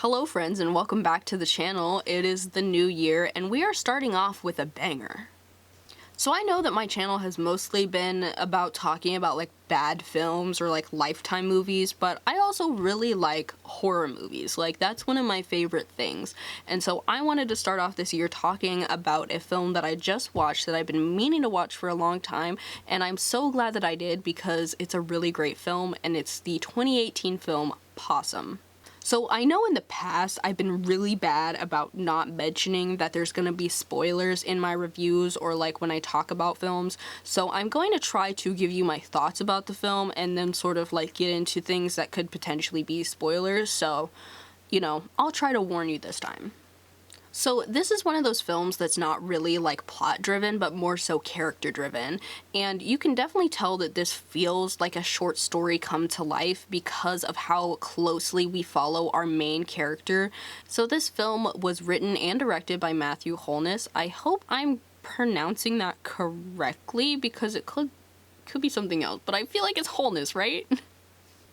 Hello friends and welcome back to the channel. It is the new year and we are starting off with a banger. So I know that my channel has mostly been about talking about like bad films or like Lifetime movies, but I also really like horror movies. Like that's one of my favorite things. And so I wanted to start off this year talking about a film that I just watched that I've been meaning to watch for a long time, and I'm so glad that I did because it's a really great film, and it's the 2018 film Possum. So I know in the past I've been really bad about not mentioning that there's gonna be spoilers in my reviews or like when I talk about films, so I'm going to try to give you my thoughts about the film and then sort of like get into things that could potentially be spoilers, so, you know, I'll try to warn you this time. So this is one of those films that's not really like plot driven, but more so character driven. And you can definitely tell that this feels like a short story come to life because of how closely we follow our main character. So this film was written and directed by Matthew Holness. I hope I'm pronouncing that correctly because it could be something else, but I feel like it's Holness, right?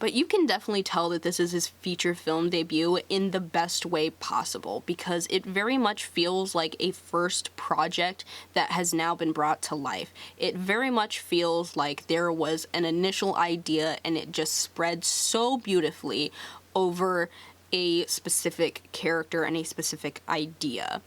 But you can definitely tell that this is his feature film debut in the best way possible because it very much feels like a first project that has now been brought to life. It very much feels like there was an initial idea and it just spread so beautifully over a specific character and a specific idea.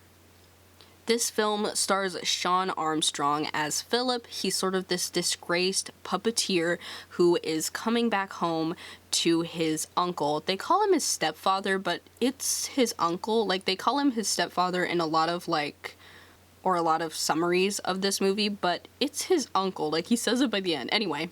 This film stars Sean Armstrong as Philip. He's sort of this disgraced puppeteer who is coming back home to his uncle. They call him his stepfather, but it's his uncle. Like, they call him his stepfather in a lot of summaries of this movie, but it's his uncle. Like, he says it by the end. Anyway.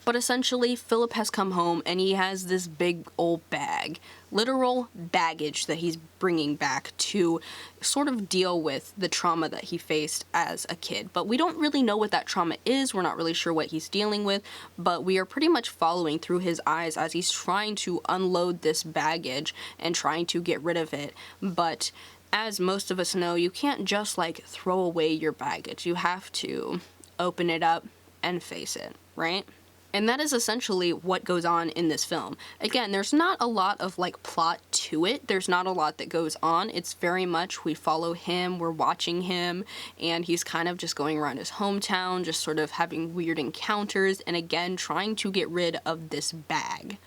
But essentially, Philip has come home and he has this big old bag, literal baggage that he's bringing back to sort of deal with the trauma that he faced as a kid. But we don't really know what that trauma is, we're not really sure what he's dealing with, but we are pretty much following through his eyes as he's trying to unload this baggage and trying to get rid of it. But as most of us know, you can't just like throw away your baggage. You have to open it up and face it, right? And that is essentially what goes on in this film. Again, there's not a lot of like plot to it. There's not a lot that goes on. It's very much we follow him, we're watching him, and he's kind of just going around his hometown, just sort of having weird encounters, and again, trying to get rid of this bag.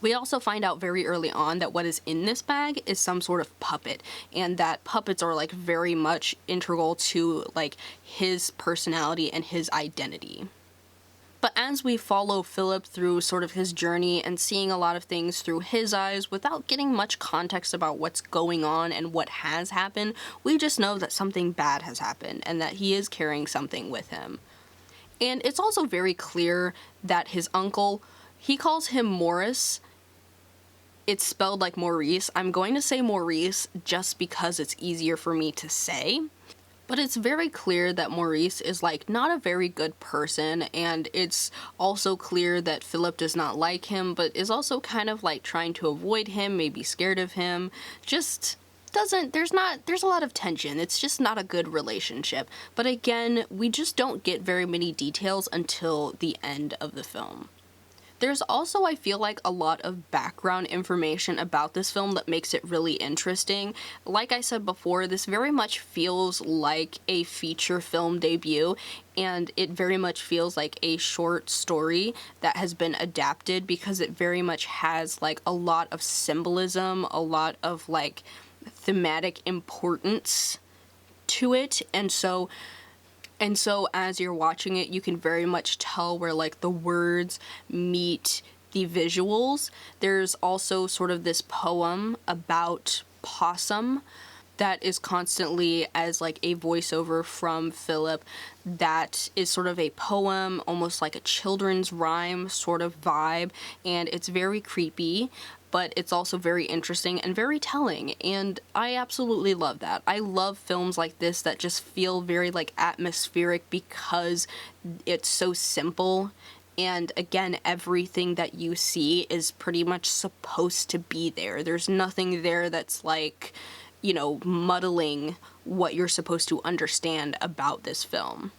We also find out very early on that what is in this bag is some sort of puppet, and that puppets are like very much integral to like his personality and his identity. But as we follow Philip through sort of his journey and seeing a lot of things through his eyes without getting much context about what's going on and what has happened, we just know that something bad has happened and that he is carrying something with him. And it's also very clear that his uncle, he calls him Morris. It's spelled like Maurice. I'm going to say Maurice just because it's easier for me to say. But it's very clear that Maurice is like not a very good person, and it's also clear that Philip does not like him, but is also kind of like trying to avoid him, maybe scared of him. Just doesn't, there's a lot of tension. It's just not a good relationship. But again, we just don't get very many details until the end of the film. There's also, I feel like, a lot of background information about this film that makes it really interesting. Like I said before, this very much feels like a feature film debut, and it very much feels like a short story that has been adapted because it very much has like a lot of symbolism, a lot of like thematic importance to it, and so as you're watching it, you can very much tell where like the words meet the visuals. There's also sort of this poem about Possum that is constantly as like a voiceover from Philip that is sort of a poem, almost like a children's rhyme sort of vibe, and it's very creepy, but it's also very interesting and very telling, and I absolutely love that. I love films like this that just feel very like atmospheric because it's so simple, and again, everything that you see is pretty much supposed to be there. There's nothing there that's like, you know, muddling what you're supposed to understand about this film.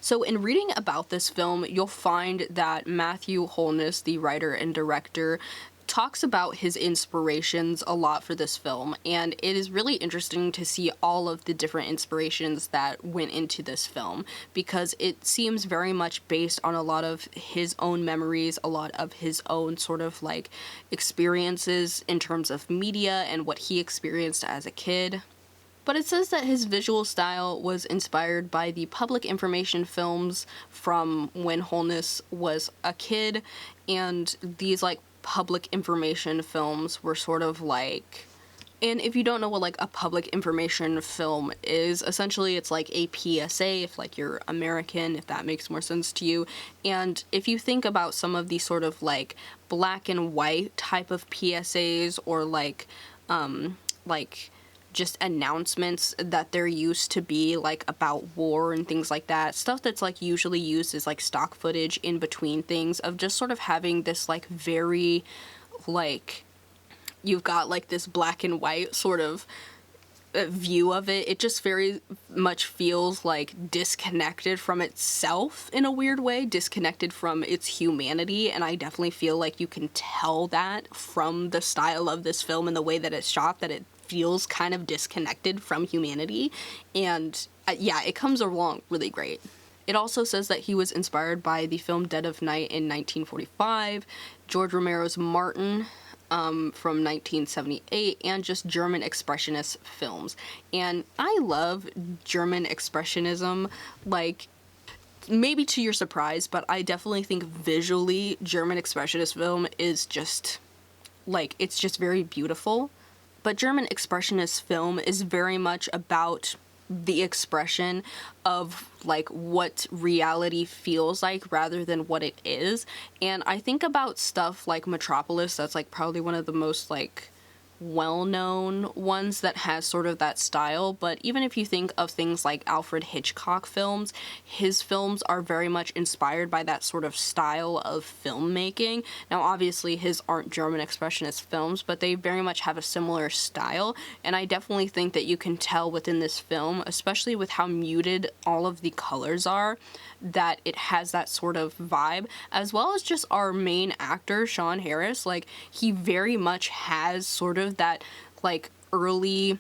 So in reading about this film, you'll find that Matthew Holness, the writer and director, talks about his inspirations a lot for this film, and it is really interesting to see all of the different inspirations that went into this film, because it seems very much based on a lot of his own memories, a lot of his own sort of like experiences in terms of media and what he experienced as a kid. But it says that his visual style was inspired by the public information films from when Holness was a kid, and these like public information films were sort of like, and if you don't know what like a public information film is, essentially it's like a PSA, if like you're American, if that makes more sense to you. And if you think about some of these sort of like black and white type of PSAs, or like just announcements that there used to be like about war and things like that, stuff that's like usually used as like stock footage in between things, of just sort of having this like very like, you've got like this black and white sort of view of it. It just very much feels like disconnected from itself in a weird way, disconnected from its humanity, and I definitely feel like you can tell that from the style of this film and the way that it's shot, that it feels kind of disconnected from humanity, and yeah, it comes along really great. It also says that he was inspired by the film Dead of Night in 1945, George Romero's Martin from 1978, and just German expressionist films. And I love German expressionism, like, maybe to your surprise, but I definitely think visually German expressionist film is just, like, it's just very beautiful. But German expressionist film is very much about the expression of like what reality feels like rather than what it is. And I think about stuff like Metropolis, that's like probably one of the most like well-known ones that has sort of that style. But even if you think of things like Alfred Hitchcock films, his films are very much inspired by that sort of style of filmmaking. Now obviously his aren't German expressionist films, but they very much have a similar style, and I definitely think that you can tell within this film, especially with how muted all of the colors are, that it has that sort of vibe, as well as just our main actor, Sean Harris. Like, he very much has sort of that, like, early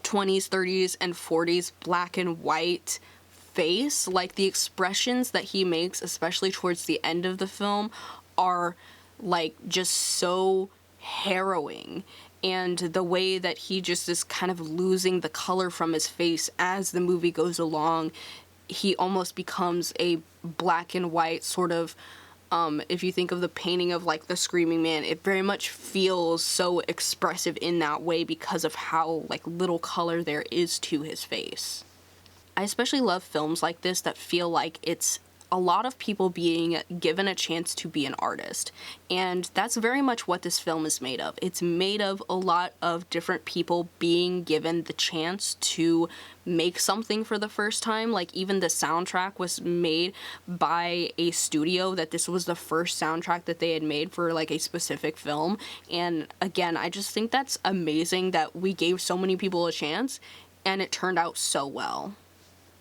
20s, 30s, and 40s black and white face. Like, the expressions that he makes, especially towards the end of the film, are, like, just so harrowing. And the way that he just is kind of losing the color from his face as the movie goes along, he almost becomes a black and white sort of, if you think of the painting of like the Screaming Man, it very much feels so expressive in that way because of how like little color there is to his face. I especially love films like this that feel like it's a lot of people being given a chance to be an artist. And that's very much what this film is made of. It's made of a lot of different people being given the chance to make something for the first time. Like, even the soundtrack was made by a studio, that this was the first soundtrack that they had made for like a specific film. And again, I just think that's amazing that we gave so many people a chance and it turned out so well.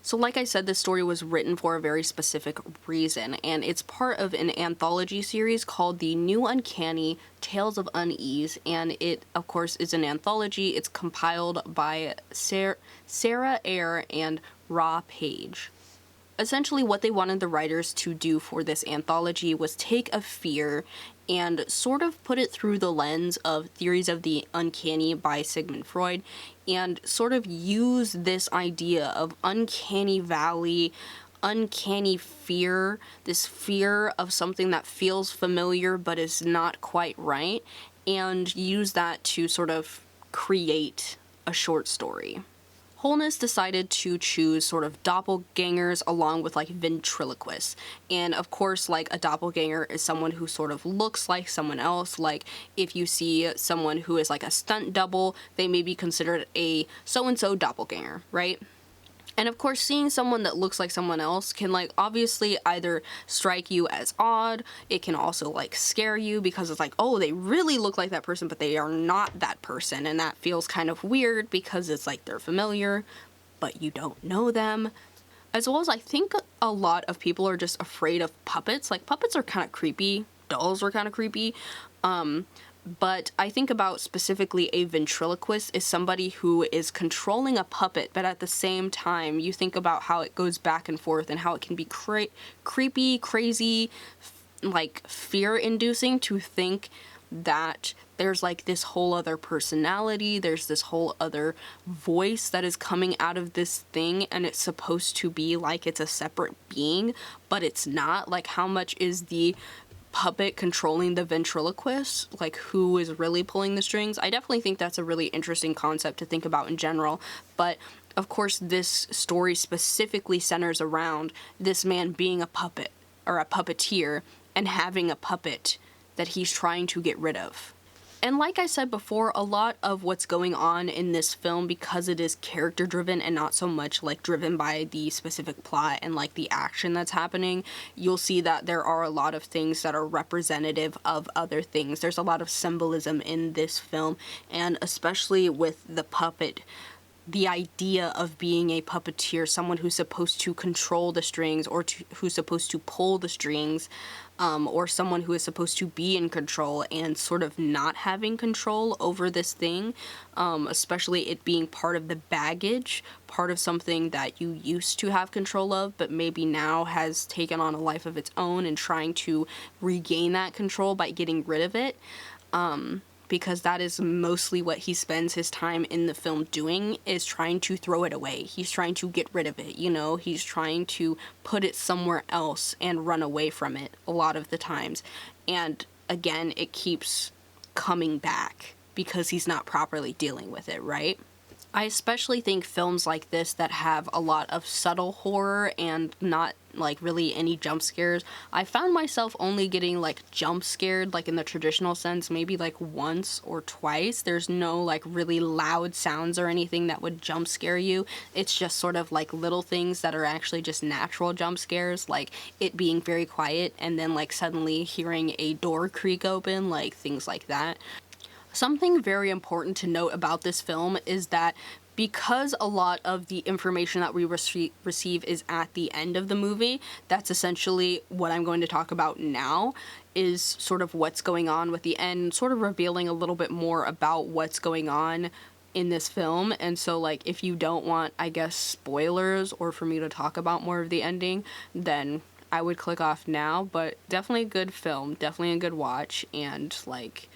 So like I said, this story was written for a very specific reason, and it's part of an anthology series called The New Uncanny, Tales of Unease, and it, of course, is an anthology. It's compiled by Sarah Eyre and Ra Page. Essentially, what they wanted the writers to do for this anthology was take a fear and sort of put it through the lens of Theories of the Uncanny by Sigmund Freud, and sort of use this idea of uncanny valley, uncanny fear, this fear of something that feels familiar but is not quite right, and use that to sort of create a short story. Holness decided to choose sort of doppelgangers along with like ventriloquists. And of course, like, a doppelganger is someone who sort of looks like someone else. Like, if you see someone who is like a stunt double, they may be considered a so-and-so doppelganger, right? And of course, seeing someone that looks like someone else can, like, obviously either strike you as odd, it can also, like, scare you because it's like, oh, they really look like that person, but they are not that person, and that feels kind of weird because it's like they're familiar, but you don't know them. As well as I think a lot of people are just afraid of puppets. Like, puppets are kind of creepy. dolls were kind of creepy. But I think about specifically a ventriloquist is somebody who is controlling a puppet, but at the same time, you think about how it goes back and forth and how it can be creepy, crazy, like fear-inducing to think that there's like this whole other personality, there's this whole other voice that is coming out of this thing, and it's supposed to be like it's a separate being, but it's not. Like, how much is the puppet controlling the ventriloquist? Like, who is really pulling the strings? I definitely think that's a really interesting concept to think about in general, but of course this story specifically centers around this man being a puppet, or a puppeteer, and having a puppet that he's trying to get rid of. And like I said before, a lot of what's going on in this film, because it is character driven and not so much like driven by the specific plot and like the action that's happening, you'll see that there are a lot of things that are representative of other things. There's a lot of symbolism in this film, and especially with the puppet, the idea of being a puppeteer, someone who's supposed to control the strings, or who's supposed to pull the strings, or someone who is supposed to be in control and sort of not having control over this thing, especially it being part of the baggage, part of something that you used to have control of, but maybe now has taken on a life of its own and trying to regain that control by getting rid of it. Because that is mostly what he spends his time in the film doing, is trying to throw it away. He's trying to get rid of it, you know? He's trying to put it somewhere else and run away from it a lot of the times. And again, it keeps coming back because he's not properly dealing with it, right? I especially think films like this that have a lot of subtle horror and not like really any jump scares. I found myself only getting like jump scared like in the traditional sense maybe like once or twice. There's no like really loud sounds or anything that would jump scare you. It's just sort of like little things that are actually just natural jump scares, like it being very quiet and then like suddenly hearing a door creak open, like things like that. Something very important to note about this film is that because a lot of the information that we receive is at the end of the movie, that's essentially what I'm going to talk about now, is sort of what's going on with the end, sort of revealing a little bit more about what's going on in this film. And so like if you don't want, I guess, spoilers or for me to talk about more of the ending, then I would click off now. But definitely a good film, definitely a good watch. And like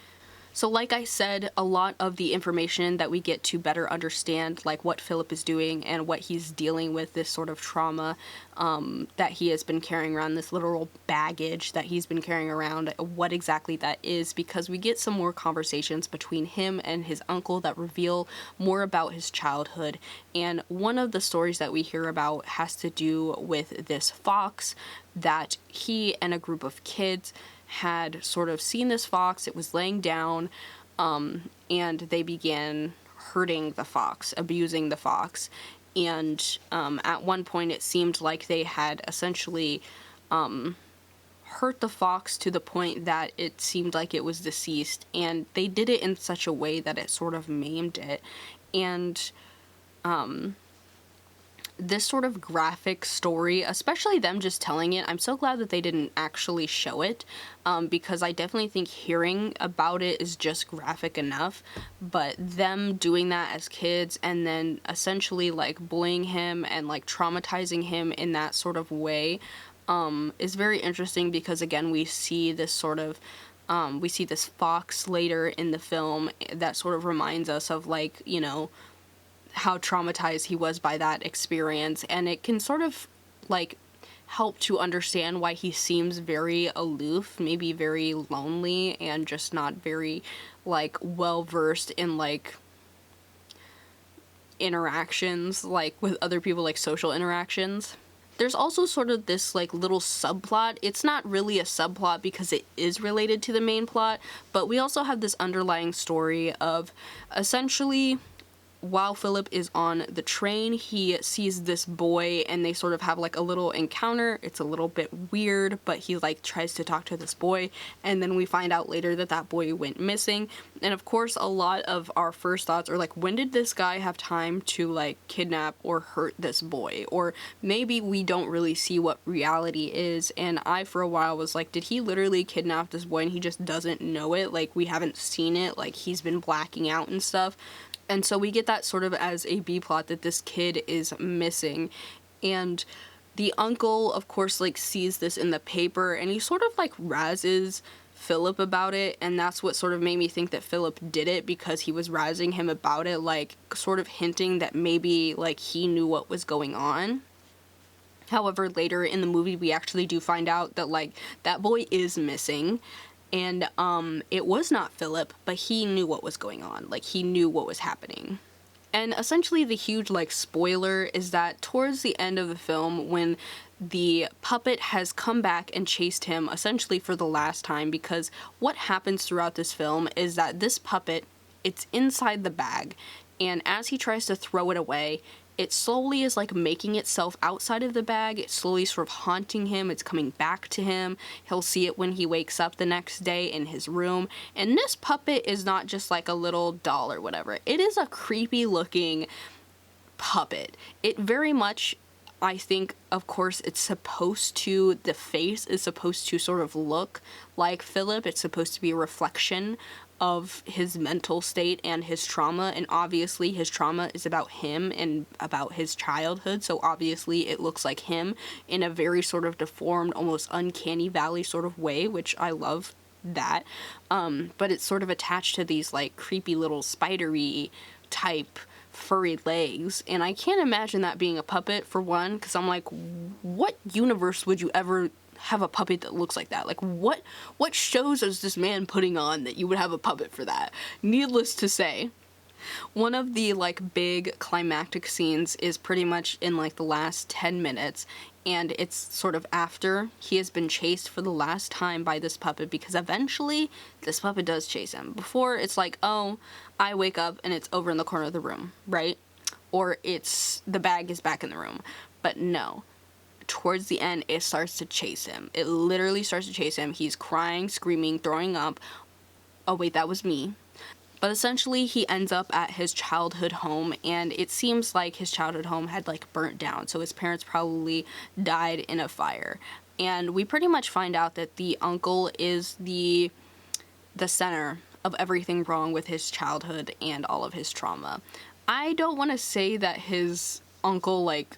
I said, a lot of the information that we get to better understand like what Philip is doing and what he's dealing with, this sort of trauma that he has been carrying around, this literal baggage that he's been carrying around, what exactly that is, because we get some more conversations between him and his uncle that reveal more about his childhood. And one of the stories that we hear about has to do with this fox that he and a group of kids had sort of seen. This fox, it was laying down, and they began hurting the fox, abusing the fox, and at one point it seemed like they had essentially hurt the fox to the point that it seemed like it was deceased, and they did it in such a way that it sort of maimed it. And this sort of graphic story, especially them just telling it, I'm so glad that they didn't actually show it, because I definitely think hearing about it is just graphic enough, but them doing that as kids and then essentially like bullying him and like traumatizing him in that sort of way is very interesting, because again we see this sort of we see this fox later in the film that sort of reminds us of like, you know, how traumatized he was by that experience, and it can sort of like help to understand why he seems very aloof, maybe very lonely, and just not very like well versed in like interactions like with other people, like social interactions. There's also sort of this like little subplot. It's not really a subplot because it is related to the main plot, but we also have this underlying story of essentially while Philip is on the train, he sees this boy and they sort of have like a little encounter. It's a little bit weird, but he like tries to talk to this boy, and then we find out later that that boy went missing. And of course, a lot of our first thoughts are like, when did this guy have time to like kidnap or hurt this boy? Or maybe we don't really see what reality is, and I for a while was like, did he literally kidnap this boy and he just doesn't know it? Like, we haven't seen it, like he's been blacking out and stuff. And so we get that sort of as a B-plot, that this kid is missing. And the uncle, of course, like sees this in the paper, and he sort of like razzes Philip about it, and that's what sort of made me think that Philip did it, because he was razzing him about it, like sort of hinting that maybe like he knew what was going on. However, later in the movie, we actually do find out that like that boy is missing. And it was not Philip, but he knew what was going on. Like, he knew what was happening. And essentially the huge, like, spoiler is that towards the end of the film, when the puppet has come back and chased him essentially for the last time, because what happens throughout this film is that this puppet, it's inside the bag, and as he tries to throw it away, it slowly is like making itself outside of the bag. It's slowly sort of haunting him. It's coming back to him. He'll see it when he wakes up the next day in his room. And this puppet is not just like a little doll or whatever. It is a creepy looking puppet. It very much, I think, of course, it's supposed to, the face is supposed to sort of look like Philip. It's supposed to be a reflection of his mental state and his trauma, and obviously his trauma is about him and about his childhood, so obviously it looks like him in a very sort of deformed, almost uncanny valley sort of way, which I love that. But it's sort of attached to these like creepy little spidery type furry legs, and I can't imagine that being a puppet, for one, because I'm like, what universe would you ever have a puppet that looks like that? Like, what shows is this man putting on that you would have a puppet for that? Needless to say, one of the like big climactic scenes is pretty much in like the last 10 minutes, and it's sort of after he has been chased for the last time by this puppet, because eventually this puppet does chase him. Before, it's like, oh, I wake up and it's over in the corner of the room, right? Or it's the bag is back in the room. But no, towards the end, it starts to chase him. It literally starts to chase him. He's crying, screaming, throwing up. Oh wait, that was me. But essentially, he ends up at his childhood home, and it seems like his childhood home had like burnt down, so his parents probably died in a fire. And we pretty much find out that the uncle is the center of everything wrong with his childhood and all of his trauma. I don't want to say that his uncle like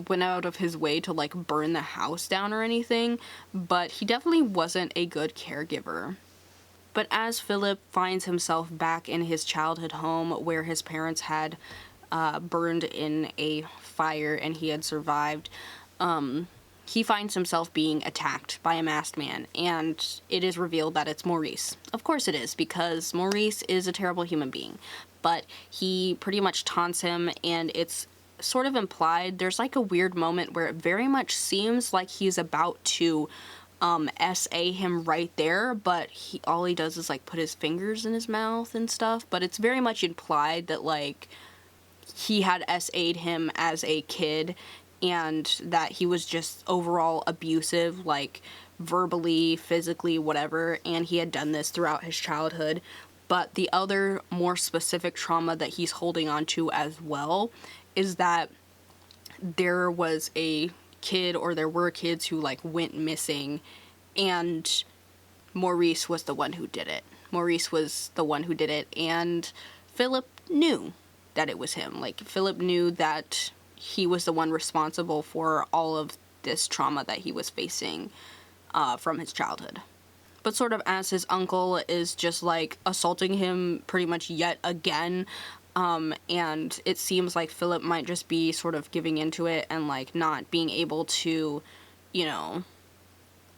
went out of his way to like burn the house down or anything, but he definitely wasn't a good caregiver. But as Philip finds himself back in his childhood home where his parents had burned in a fire and he had survived, he finds himself being attacked by a masked man, and it is revealed that it's Maurice. Of course it is, because Maurice is a terrible human being, but he pretty much taunts him, and it's sort of implied. There's like a weird moment where it very much seems like he's about to SA him right there, but all he does is like put his fingers in his mouth and stuff, but it's very much implied that like he had SA'd him as a kid, and that he was just overall abusive, like verbally, physically, whatever, and he had done this throughout his childhood. But the other more specific trauma that he's holding on to as well is that there was a kid, or there were kids who like went missing, and Maurice was the one who did it. Maurice was the one who did it, and Philip knew that it was him. Like, Philip knew that he was the one responsible for all of this trauma that he was facing from his childhood. But sort of as his uncle is just like assaulting him pretty much yet again, and it seems like Philip might just be sort of giving into it and like not being able to, you know,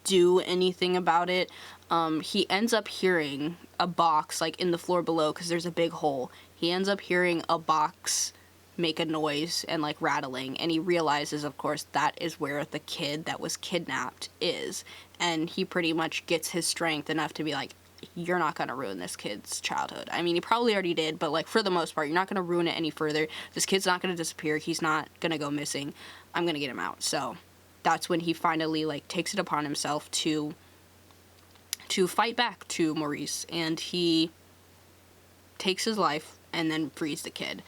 do anything about it. He ends up hearing a box like in the floor below, because there's a big hole. He ends up hearing a box make a noise and like rattling, and he realizes, of course, that is where the kid that was kidnapped is, and he pretty much gets his strength enough to be like, you're not going to ruin this kid's childhood. I mean, you probably already did, but, like, for the most part, you're not going to ruin it any further. This kid's not going to disappear. He's not going to go missing. I'm going to get him out. So that's when he finally, like, takes it upon himself to fight back to Maurice, and he takes his life and then frees the kid.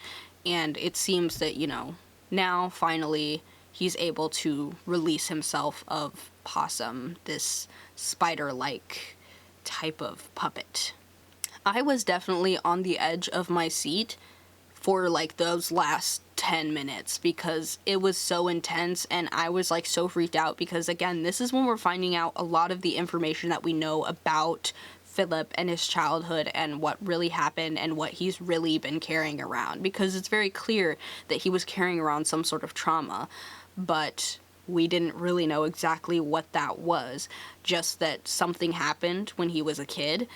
And it seems that, you know, now finally he's able to release himself of Possum, this spider-like type of puppet. I was definitely on the edge of my seat for, like, those last 10 minutes because it was so intense, and I was, like, so freaked out because, again, this is when we're finding out a lot of the information that we know about Philip and his childhood and what really happened and what he's really been carrying around, because it's very clear that he was carrying around some sort of trauma, but we didn't really know exactly what that was, just that something happened when he was a kid.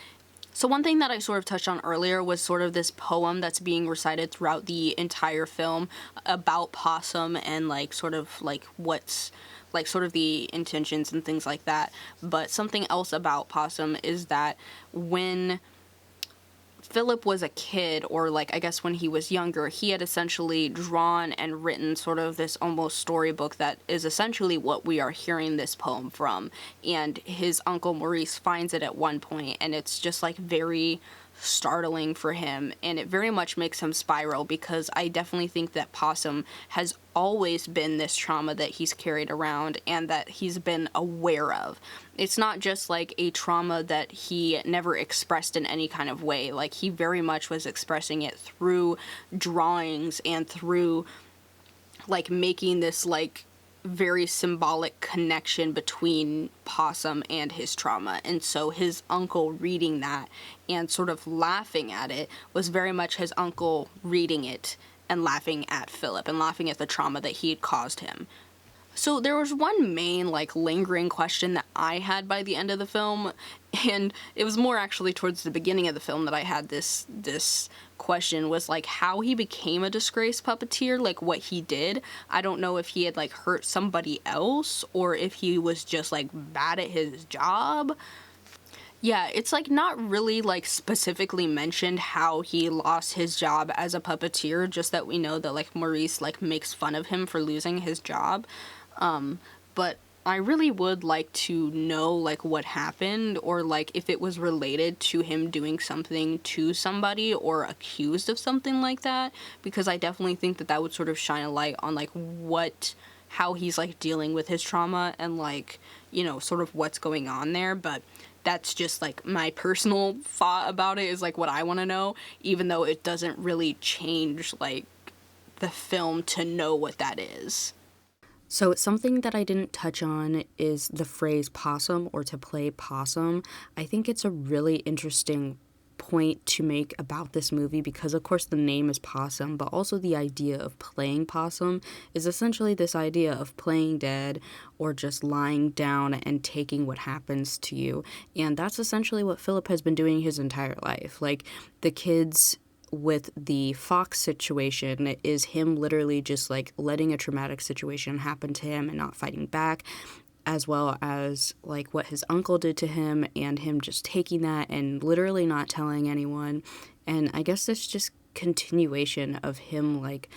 So one thing that I sort of touched on earlier was sort of this poem that's being recited throughout the entire film about Possum and, like, sort of, like, what's, like, sort of the intentions and things like that. But something else about Possum is that when Philip was a kid, or, like, I guess when he was younger, he had essentially drawn and written sort of this almost storybook that is essentially what we are hearing this poem from. And his uncle Maurice finds it at one point, and it's just, like, very startling for him, and it very much makes him spiral, because I definitely think that Possum has always been this trauma that he's carried around and that he's been aware of. It's not just, like, a trauma that he never expressed in any kind of way. Like, he very much was expressing it through drawings and through, like, making this, like, very symbolic connection between Possum and his trauma. And so his uncle reading that and sort of laughing at it was very much his uncle reading it and laughing at Philip and laughing at the trauma that he had caused him. So there was one main, like, lingering question that I had by the end of the film, and it was more actually towards the beginning of the film that I had this question, was, like, how he became a disgraced puppeteer, like, what he did. I don't know if he had, like, hurt somebody else, or if he was just, like, bad at his job. Yeah, it's, like, not really, like, specifically mentioned how he lost his job as a puppeteer, just that we know that, like, Maurice, like, makes fun of him for losing his job. But I really would like to know, like, what happened, or, like, if it was related to him doing something to somebody or accused of something like that, because I definitely think that that would sort of shine a light on, like, how he's, like, dealing with his trauma and, like, you know, sort of what's going on there. But that's just, like, my personal thought about it, is, like, what I want to know, even though it doesn't really change, like, the film to know what that is. So something that I didn't touch on is the phrase possum, or to play possum. I think it's a really interesting point to make about this movie, because of course the name is Possum, but also the idea of playing possum is essentially this idea of playing dead or just lying down and taking what happens to you. And that's essentially what Philip has been doing his entire life. Like, the kids with the Fox situation is him literally just, like, letting a traumatic situation happen to him and not fighting back, as well as, like, what his uncle did to him and him just taking that and literally not telling anyone. And I guess it's just continuation of him, like,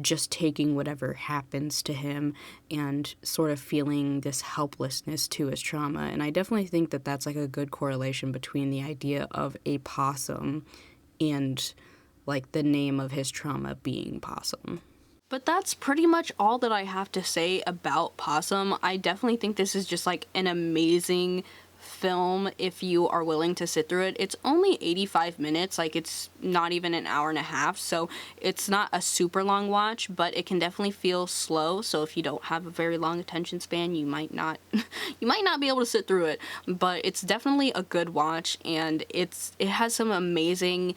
just taking whatever happens to him and sort of feeling this helplessness to his trauma. And I definitely think that that's, like, a good correlation between the idea of a possum and, like, the name of his trauma being Possum. But that's pretty much all that I have to say about Possum. I definitely think this is just, like, an amazing film if you are willing to sit through it. It's only 85 minutes, like, it's not even an hour and a half, so it's not a super long watch, but it can definitely feel slow. So if you don't have a very long attention span, you might not be able to sit through it. But it's definitely a good watch, and it has some amazing,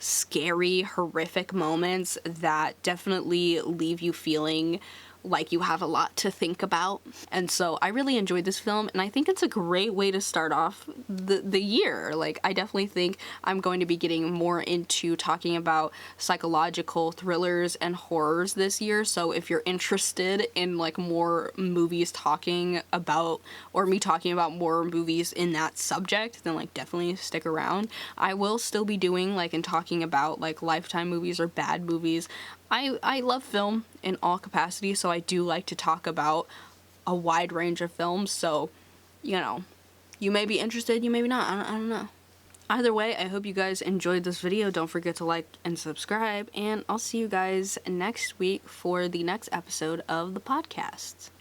scary, horrific moments that definitely leave you feeling like you have a lot to think about. And so I really enjoyed this film, and I think it's a great way to start off the year. Like, I definitely think I'm going to be getting more into talking about psychological thrillers and horrors this year. So if you're interested in like more movies talking about, or me talking about more movies in that subject, then like definitely stick around. I will still be doing like and talking about like Lifetime movies or bad movies. I love film in all capacities, so I do like to talk about a wide range of films. So, you know, you may be interested, you may be not. I don't know. Either way, I hope you guys enjoyed this video. Don't forget to like and subscribe, and I'll see you guys next week for the next episode of the podcast.